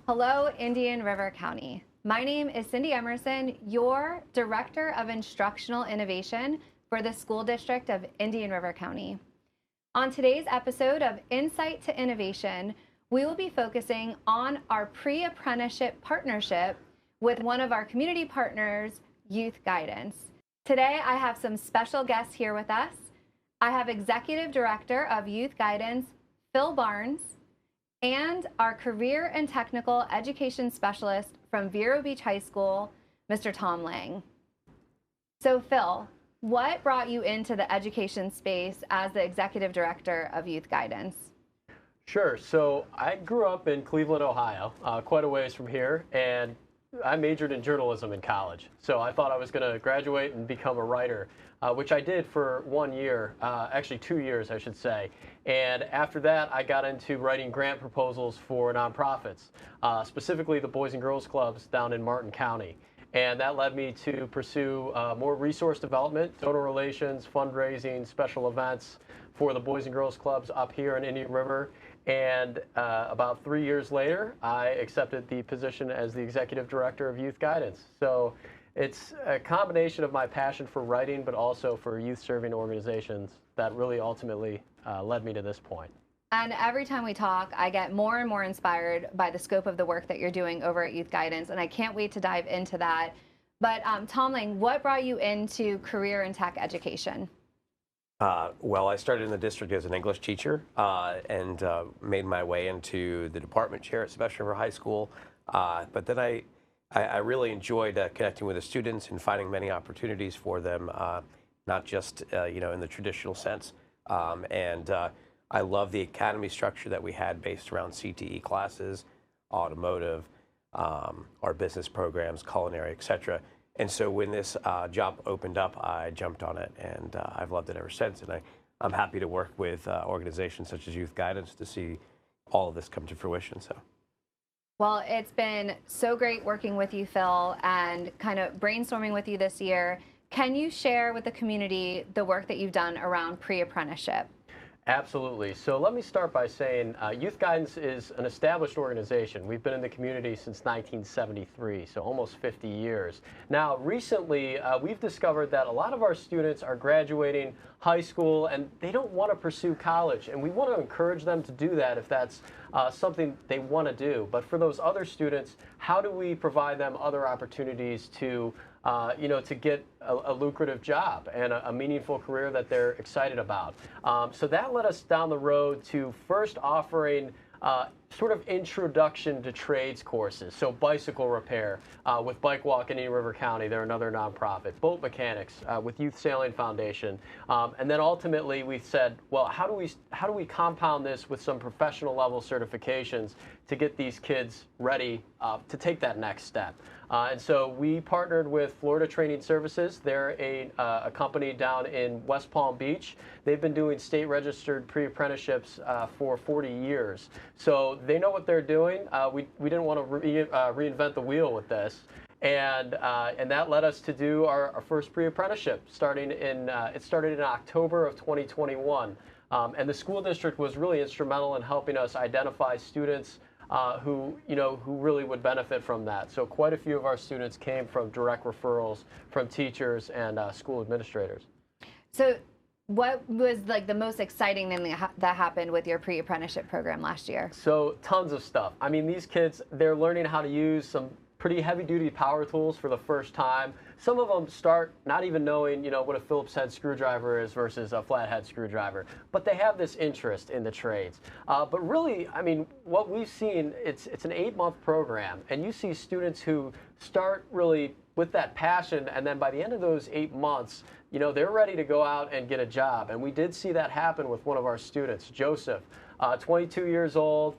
Hello, Indian River County. My name is Cindy Emerson, your Director of Instructional Innovation for the School District of Indian River County. On today's episode of Insight to Innovation, we will be focusing on our pre-apprenticeship partnership with one of our community partners, Youth Guidance. Today, I have some special guests here with us. I have Executive Director of Youth Guidance, Phil Barnes, and our Career and Technical Education Specialist from Vero Beach High School, Mr. Tom Lang. So Phil, what brought you into the education space as the Executive Director of Youth Guidance? Sure. So I grew up in Cleveland, Ohio, quite a ways from here, and I majored in journalism in college. So I thought I was going to graduate and become a writer, which I did for 1 year, actually 2 years, I should say. And after that, I got into writing grant proposals for nonprofits, specifically the Boys and Girls Clubs down in Martin County. And that led me to pursue more resource development, donor relations, fundraising, special events for the Boys and Girls Clubs up here in Indian River. And about 3 years later, I accepted the position as the Executive Director of Youth Guidance. So it's a combination of my passion for writing, but also for youth-serving organizations that really ultimately led me to this point. And every time we talk, I get more and more inspired by the scope of the work that you're doing over at Youth Guidance, and I can't wait to dive into that. But Tom Lang, what brought you into career and tech education? Well, I started in the district as an English teacher and made my way into the department chair at Special River High School. But then I really enjoyed connecting with the students and finding many opportunities for them, not just in the traditional sense. I love the academy structure that we had based around CTE classes, automotive, our business programs, culinary, etc. And so when this job opened up, I jumped on it, and I've loved it ever since. And I'm happy to work with organizations such as Youth Guidance to see all of this come to fruition. So. Well, it's been so great working with you, Phil, and kind of brainstorming with you this year. Can you share with the community the work that you've done around pre-apprenticeship? Absolutely. So let me start by saying Youth Guidance is an established organization. We've been in the community since 1973, so almost 50 years. Now, recently, we've discovered that a lot of our students are graduating high school and they don't want to pursue college, and we want to encourage them to do that if that's something they want to do. But for those other students, how do we provide them other opportunities to to get a lucrative job and a meaningful career that they're excited about? So that led us down the road to first offering sort of introduction to trades courses. So bicycle repair with Bike Walk in Indian River County, they're another nonprofit. Boat mechanics with Youth Sailing Foundation. And then ultimately we said, well, how do we compound this with some professional level certifications to get these kids ready to take that next step? And so we partnered with Florida Training Services. They're a company down in West Palm Beach. They've been doing state-registered pre-apprenticeships for 40 years. So they know what they're doing. We didn't want to reinvent the wheel with this. And that led us to do our first pre-apprenticeship starting it started in October of 2021. And the school district was really instrumental in helping us identify students who really would benefit from that. So quite a few of our students came from direct referrals from teachers and school administrators. So what was like the most exciting thing that happened with your pre-apprenticeship program last year? So tons of stuff. I mean, these kids, they're learning how to use some pretty heavy-duty power tools for the first time. Some of them start not even knowing, what a Phillips head screwdriver is versus a flathead screwdriver, but they have this interest in the trades. But really, I mean, what we've seen, it's an 8-month program, and you see students who start really with that passion, and then by the end of those 8 months, they're ready to go out and get a job. And we did see that happen with one of our students, Joseph, 22 years old.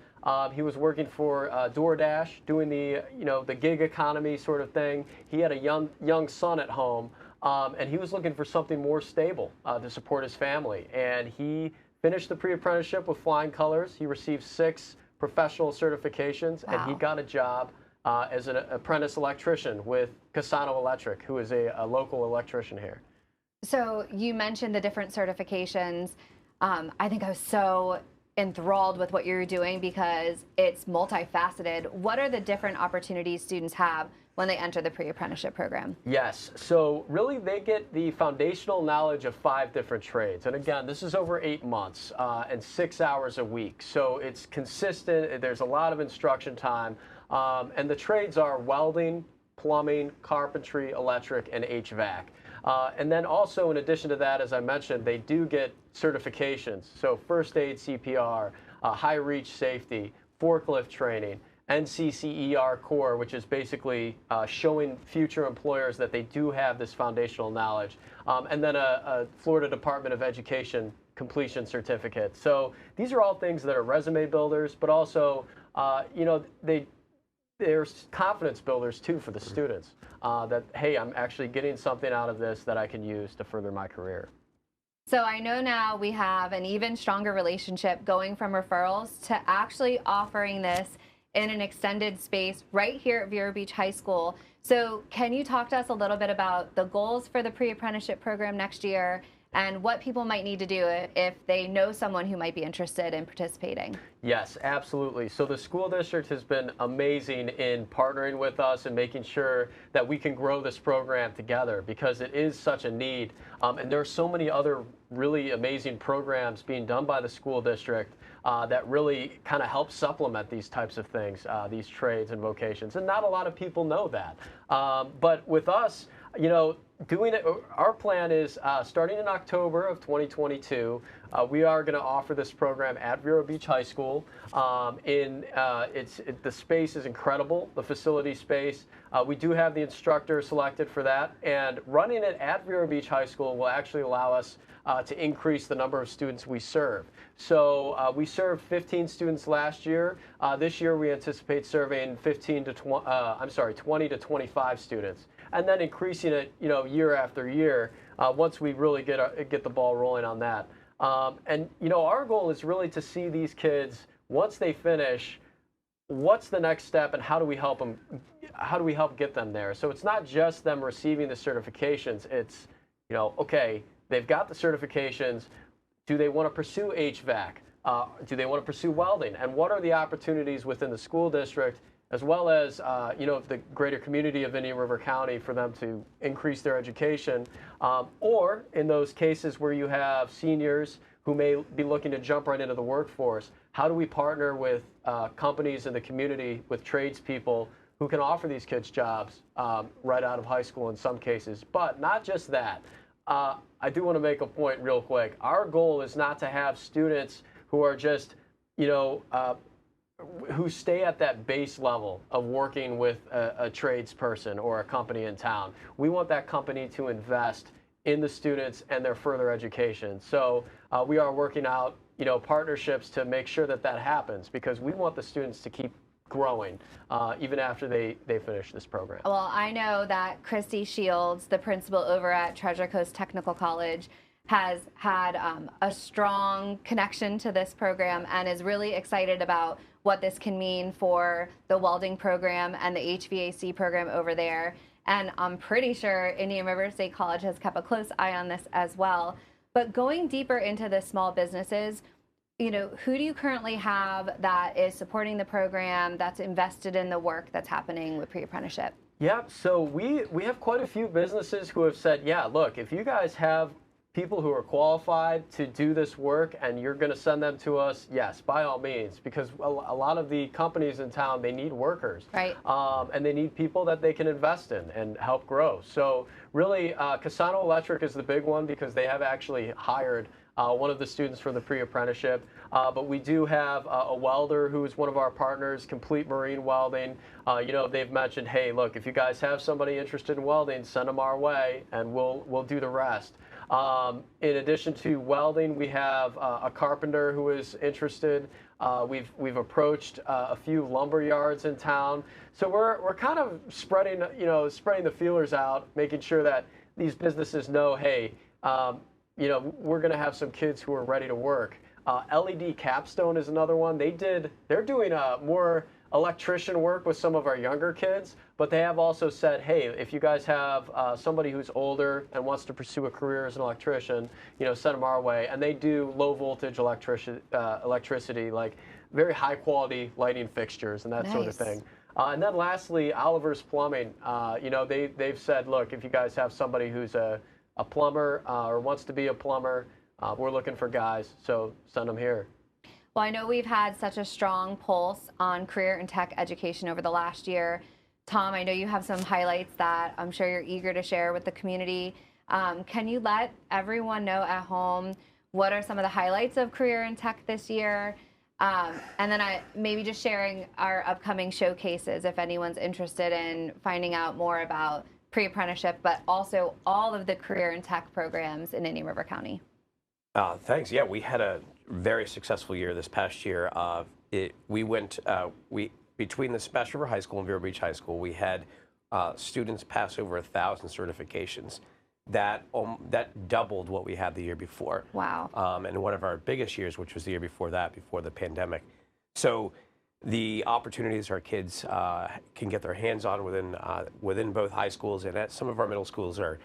He was working for DoorDash, doing the gig economy sort of thing. He had a young son at home, and he was looking for something more stable to support his family. And he finished the pre-apprenticeship with flying colors. He received 6 professional certifications, Wow. and he got a job as an apprentice electrician with Casano Electric, who is a local electrician here. So you mentioned the different certifications. I think I was so enthralled with what you're doing because it's multifaceted. What are the different opportunities students have when they enter the pre-apprenticeship program? Yes, so really they get the foundational knowledge of 5 different trades. And again, this is over 8 months and 6 hours a week. So it's consistent, there's a lot of instruction time. And the trades are welding, plumbing, carpentry, electric, and HVAC. And then also, in addition to that, as I mentioned, they do get certifications. So first aid, CPR, high reach safety, forklift training, NCCER core, which is basically showing future employers that they do have this foundational knowledge, and then a Florida Department of Education completion certificate. So these are all things that are resume builders, but also, there's confidence builders too for the students, that, hey, I'm actually getting something out of this that I can use to further my career. So I know now we have an even stronger relationship going from referrals to actually offering this in an extended space right here at Vero Beach High School. So can you talk to us a little bit about the goals for the pre-apprenticeship program next year and what people might need to do if they know someone who might be interested in participating? Yes, absolutely. So the school district has been amazing in partnering with us and making sure that we can grow this program together because it is such a need. And there are so many other really amazing programs being done by the school district that really kind of help supplement these types of things, these trades and vocations. And not a lot of people know that. But with us, doing it, our plan is starting in October of 2022, we are going to offer this program at Vero Beach High School. The space is incredible, the facility space. We do have the instructor selected for that, and running it at Vero Beach High School will actually allow us to increase the number of students we serve. So we served 15 students last year. This year we anticipate serving 20 to 25 students, and then increasing it, year after year once we really get the ball rolling on that. And our goal is really to see these kids once they finish. What's the next step, and how do we help them? How do we help get them there? So it's not just them receiving the certifications. It's okay, they've got the certifications. Do they want to pursue HVAC? Do they want to pursue welding? And what are the opportunities within the school district, as well as the greater community of Indian River County, for them to increase their education? Or in those cases where you have seniors who may be looking to jump right into the workforce, how do we partner with companies in the community, with tradespeople who can offer these kids jobs right out of high school in some cases? But not just that. I do want to make a point real quick. Our goal is not to have students who are just, who stay at that base level of working with a tradesperson or a company in town. We want that company to invest in the students and their further education. So we are working out, partnerships to make sure that happens, because we want the students to keep growing even after they finish this program. Well, I know that Christy Shields, the principal over at Treasure Coast Technical College, has had a strong connection to this program and is really excited about what this can mean for the welding program and the HVAC program over there. And I'm pretty sure Indian River State College has kept a close eye on this as well. But going deeper into the small businesses, who do you currently have that is supporting the program, that's invested in the work that's happening with pre-apprenticeship? Yeah, so we have quite a few businesses who have said, yeah, look, if you guys have people who are qualified to do this work and you're going to send them to us, yes, by all means, because a lot of the companies in town, they need workers. Right. And they need people that they can invest in and help grow. So really, Cassano Electric is the big one, because they have actually hired one of the students from the pre-apprenticeship. But we do have a welder who is one of our partners, Complete Marine Welding. They've mentioned, hey, look, if you guys have somebody interested in welding, send them our way, and we'll do the rest. In addition to welding, we have a carpenter who is interested. We've approached a few lumber yards in town. So we're kind of spreading the feelers out, making sure that these businesses know, hey, we're going to have some kids who are ready to work. LED Capstone is another one. They're doing more electrician work with some of our younger kids, but they have also said, hey, if you guys have somebody who's older and wants to pursue a career as an electrician, send them our way. And they do low voltage electricity, like very high quality lighting fixtures and that sort of thing. And then lastly, Oliver's Plumbing. They've said, look, if you guys have somebody who's a plumber or wants to be a plumber, we're looking for guys, so send them here. Well, I know we've had such a strong pulse on career and tech education over the last year. Tom, I know you have some highlights that I'm sure you're eager to share with the community. Can you let everyone know at home what are some of the highlights of career and tech this year? And then maybe just sharing our upcoming showcases if anyone's interested in finding out more about pre-apprenticeship, but also all of the career and tech programs in Indian River County. Thanks. Yeah, we had a very successful year this past year. Between the Sebastian River High School and Vero Beach High School, we had students pass over 1,000 certifications. That doubled what we had the year before. Wow. And one of our biggest years, which was the year before that, before the pandemic. So the opportunities our kids can get their hands on within both high schools and at some of our middle schools are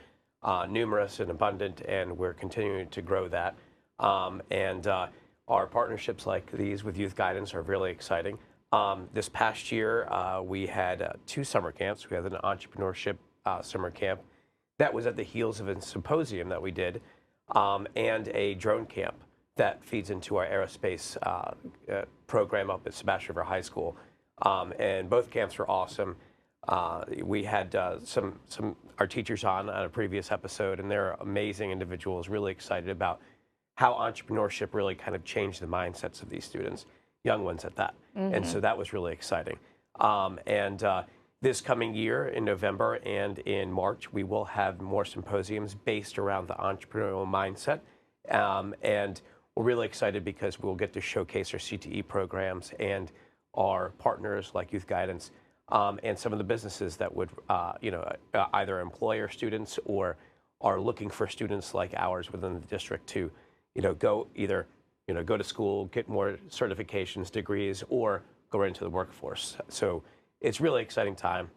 numerous and abundant, and we're continuing to grow that. Our partnerships like these with Youth Guidance are really exciting. This past year, we had 2 summer camps. We had an entrepreneurship summer camp that was at the heels of a symposium that we did, and a drone camp that feeds into our aerospace program up at Sebastian River High School. And both camps were awesome. We had our teachers on a previous episode, and they're amazing individuals, really excited about how entrepreneurship really kind of changed the mindsets of these students, young ones at that. And so that was really exciting. This coming year in November and in March, we will have more symposiums based around the entrepreneurial mindset. And we're really excited because we'll get to showcase our CTE programs and our partners like Youth Guidance, and some of the businesses that would either employ our students or are looking for students like ours within the district to go to school, get more certifications, degrees, or go right into the workforce. So it's really exciting time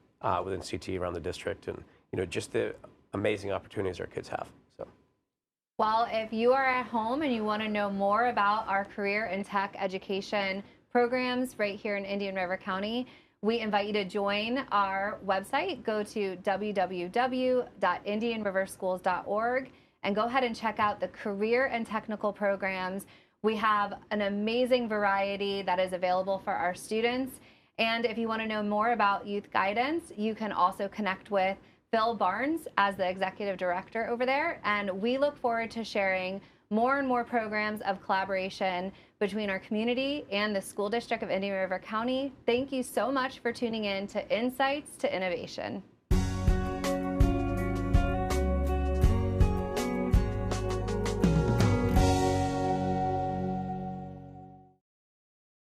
within CTE around the district, and just the amazing opportunities our kids have. So, well, if you are at home and you want to know more about our career and tech education programs right here in Indian River County, we invite you to join our website. Go to www.indianriverschools.org and go ahead and check out the career and technical programs. We have an amazing variety that is available for our students. And if you want to know more about Youth Guidance, you can also connect with Phil Barnes as the executive director over there. And we look forward to sharing more and more programs of collaboration between our community and the school district of Indian River County. Thank you so much for tuning in to Insights to Innovation.